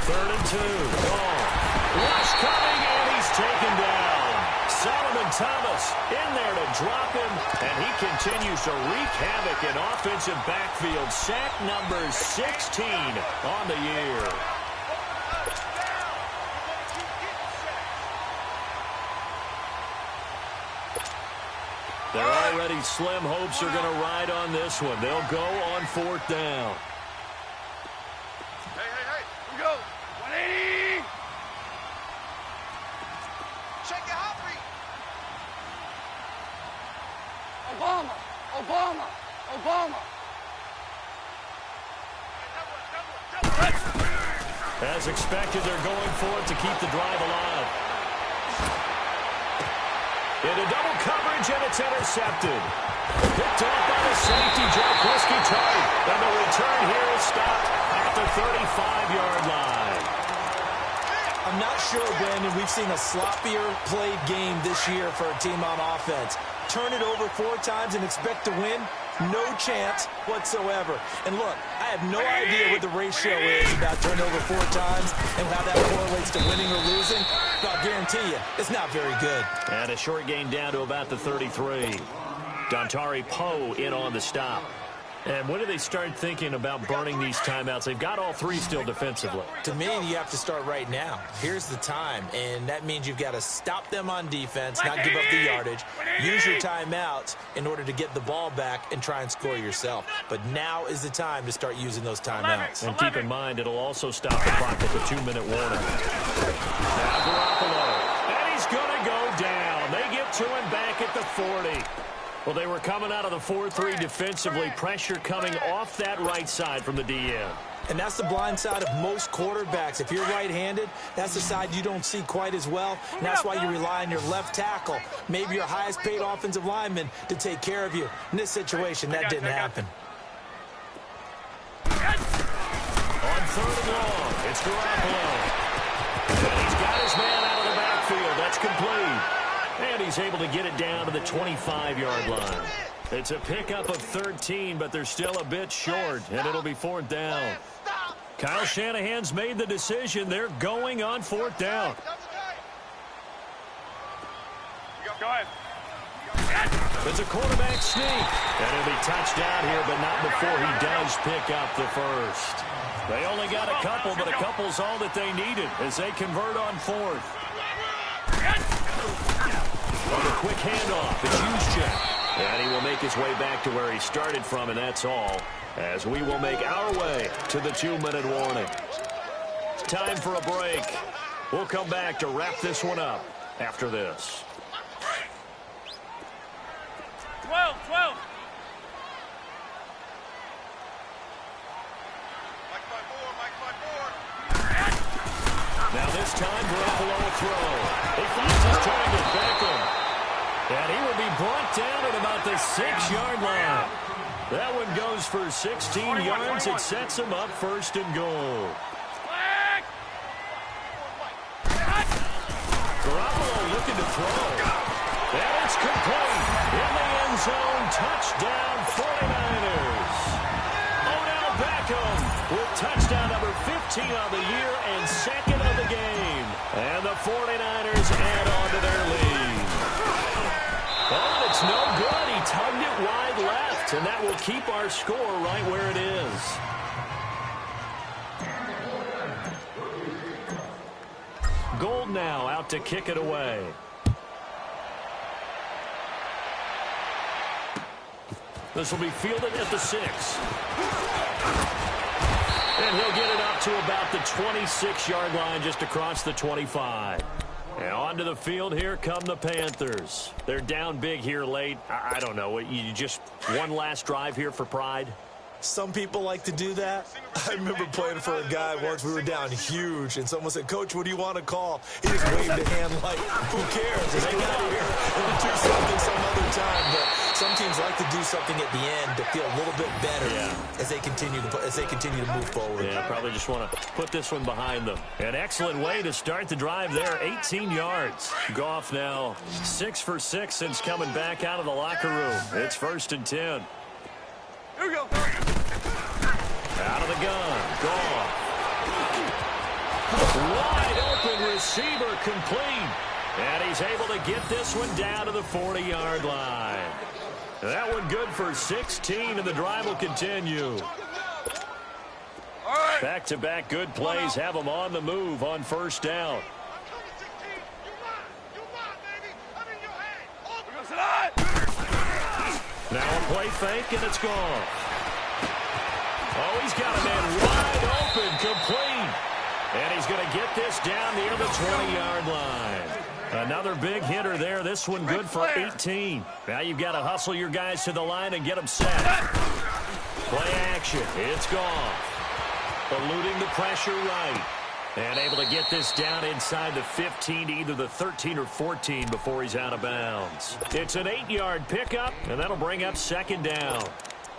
Third and 2. Ball. Rush coming, and he's taken down. Solomon Thomas in there to drop him, and he continues to wreak havoc in offensive backfield. Sack number 16 on the year. They're already slim hopes are going to ride on this one. They'll go on 4th down.
Hey, here we go. 180. Check it out, Reed. Obama.
As expected, they're going for it to keep the drive alive. Into double coverage, and it's intercepted. Picked off by the safety, Jack Whiskey tight. And the return here is stopped at the 35-yard line.
I'm not sure, Brandon, we've seen a sloppier played game this year for a team on offense. Turn it over 4 times and expect to win? No chance whatsoever. And look, I have no idea what the ratio is about turnover 4 times and how that correlates to winning or losing. But I'll guarantee you, it's not very good.
And a short gain down to about the 33. Dontari Poe in on the stop. And when do they start thinking about burning these timeouts? They've got all 3 still defensively.
To me, you have to start right now. Here's the time, and that means you've got to stop them on defense, not give up the yardage, use your timeouts in order to get the ball back and try and score yourself. But now is the time to start using those timeouts.
And keep in mind, it'll also stop the clock at the 2-minute warning. Now Garoppolo, and he's going to go down. They get to him back at the 40. Well, they were coming out of the 4-3 defensively. Pressure coming off that right side from the DN.
And that's the blind side of most quarterbacks. If you're right-handed, that's the side you don't see quite as well. And that's why you rely on your left tackle, maybe your highest-paid offensive lineman, to take care of you. In this situation, that didn't happen.
On 3rd and long, it's Garoppolo. And he's got his man out of the backfield. That's complete. And he's able to get it down to the 25-yard line. It's a pickup of 13, but they're still a bit short, and it'll be 4th down. Kyle Shanahan's made the decision. They're going on 4th down.
Go ahead.
It's a quarterback sneak. And he'll be touched out here, but not before he does pick up the first. They only got a couple, but a couple's all that they needed as they convert on 4th. On the quick handoff, it's Juszczyk. And he will make his way back to where he started from, and that's all, as we will make our way to the 2-minute warning. Time for a break. We'll come back to wrap this one up after this.
12.
Now this time, Garoppolo will throw. He finds his target, Beckham. And he will be brought down at about the 6-yard line. That one goes for 16 yards. It sets him up 1st and goal. Garoppolo looking to throw. And it's complete. In the end zone, touchdown 49ers. Odell Beckham with touchdown number 15 on the year and 2nd of the game. And the 49ers add on to their lead. Oh, it's no good. He tugged it wide left, and that will keep our score right where it is. Gold now out to kick it away. This will be fielded at the 6. And he'll get it up to about the 26-yard line, just across the 25. And onto the field, here come the Panthers. They're down big here late. I don't know. You just one last drive here for pride?
Some people like to do that. I remember playing for a guy once. We were down huge, and someone said, "Coach, what do you want to call?" He just waved a hand like, "Who cares? Let's get out of here and do something some other time." But some teams like to do something at the end to feel a little bit better as they continue to move forward.
Yeah, probably just want to put this one behind them. An excellent way to start the drive there. 18 yards. Goff now 6 for 6 since coming back out of the locker room. It's 1st and 10.
Here we go.
Out of the gun. Goff. Wide open receiver, complete. And he's able to get this one down to the 40-yard line. That one good for 16, and the drive will continue. Back-to-back good plays have them on the move on 1st down. Now a play fake, and it's gone. Oh, he's got a man wide open, complete. And he's going to get this down near the 20-yard line. Another big hitter there. This one good for 18. Now you've got to hustle your guys to the line and get them set. Play action. It's gone. Eluding the pressure right. And able to get this down inside the 15 to either the 13 or 14 before he's out of bounds. It's an 8-yard pickup, and that'll bring up second down.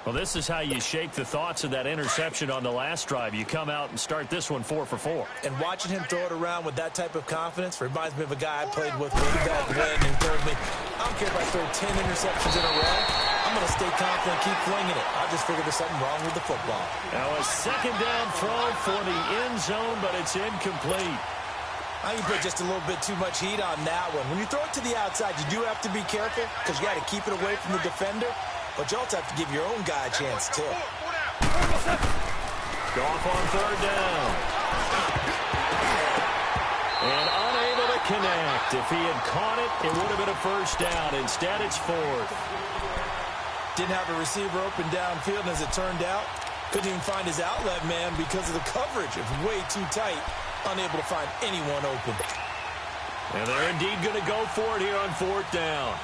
Well, this is how you shake the thoughts of that interception on the last drive. You come out and start this one 4 for 4.
And watching him throw it around with that type of confidence reminds me of a guy I played with way back when who told me, I don't care if I throw 10 interceptions in a row, I'm going to stay confident, keep flinging it. I just figured there's something wrong with the football.
Now a second down throw for the end zone, but it's incomplete.
I think you put just a little bit too much heat on that one. When you throw it to the outside, you do have to be careful because you got to keep it away from the defender. But you also have to give your own guy a chance, too.
Goff on third down. And unable to connect. If he had caught it, it would have been a first down. Instead, it's fourth.
Didn't have a receiver open downfield, and as it turned out, couldn't even find his outlet man because of the coverage. It was way too tight. Unable to find anyone open.
And they're indeed going to go for it here on fourth down.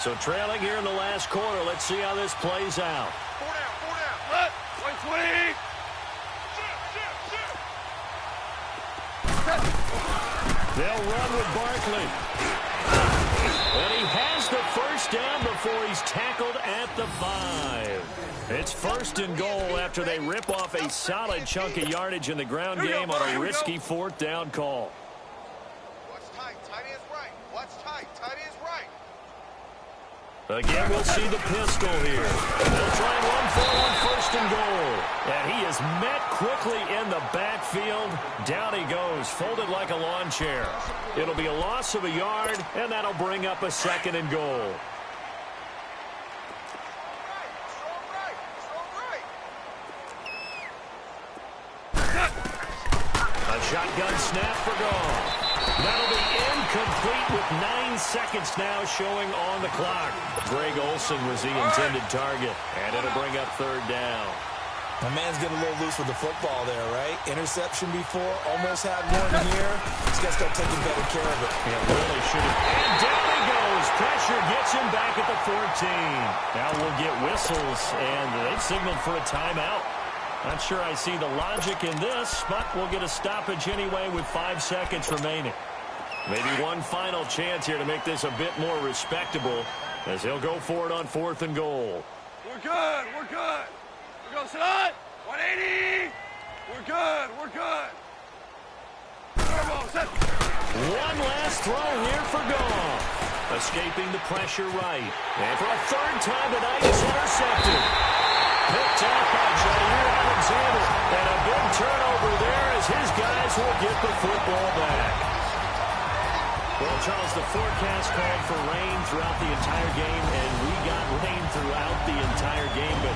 So trailing here in the last quarter. Let's see how this plays out.
4 down. Let. 20.
They'll run with Barkley. And he has the first down before he's tackled at the 5. It's first and goal after they rip off a solid chunk of yardage in the ground game on a risky fourth down call.
Watch tight. Tight end's right. Watch tight. Tight end's right.
Again, we'll see the pistol here. They'll try and run for it on first and goal. And he is met quickly in the backfield. Down he goes, folded like a lawn chair. It'll be a loss of a yard, and that'll bring up a second and goal. A shotgun snap for Goff. That'll be incomplete with 9 seconds now showing on the clock. Greg Olsen was the intended target, and it'll bring up third down.
My man's getting a little loose with the football there, right? Interception before, almost had one here. He's got to start taking better care of it.
Yeah, really should have. And down he goes. Pressure gets him back at the 14. Now we'll get whistles, and they've signaled for a timeout. Not sure I see the logic in this, but we'll get a stoppage anyway with 5 seconds remaining. Maybe one final chance here to make this a bit more respectable as they'll go for it on fourth and goal.
We're good. We're good. We're going to sit. 180. We're good. We're good. Turbo, set.
One last throw here for Goff. Escaping the pressure right. And for a third time tonight, it's intercepted. Picked off by Jair Alexander. And a big turnover there as his guys will get the football back. Well, Charles, the forecast called for rain throughout the entire game, and we got rain throughout the entire game. But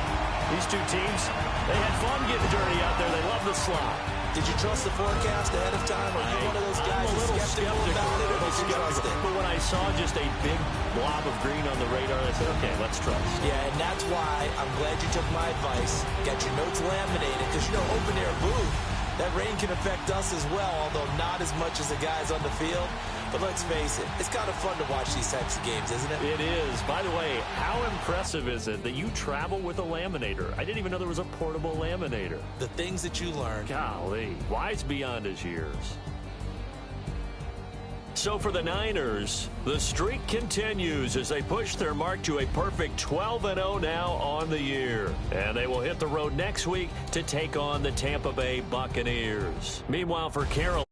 these two teams, they had fun getting dirty out there. They love the slop.
Did you trust the forecast ahead of time? Or are you one of those guys
I'm a little
skeptical about it, or did you trust it?
But when I saw just a big blob of green on the radar, I said, okay, let's trust.
Yeah, and that's why I'm glad you took my advice. Got your notes laminated, because, you know, open-air booth, that rain can affect us as well, although not as much as the guys on the field. But let's face it, it's kind of fun to watch these types of games, isn't it?
It is. By the way, how impressive is it that you travel with a laminator? I didn't even know there was a portable laminator.
The things that you learn.
Golly, wise beyond his years. So for the Niners, the streak continues as they push their mark to a perfect 12-0 now on the year. And they will hit the road next week to take on the Tampa Bay Buccaneers. Meanwhile, for Carolina,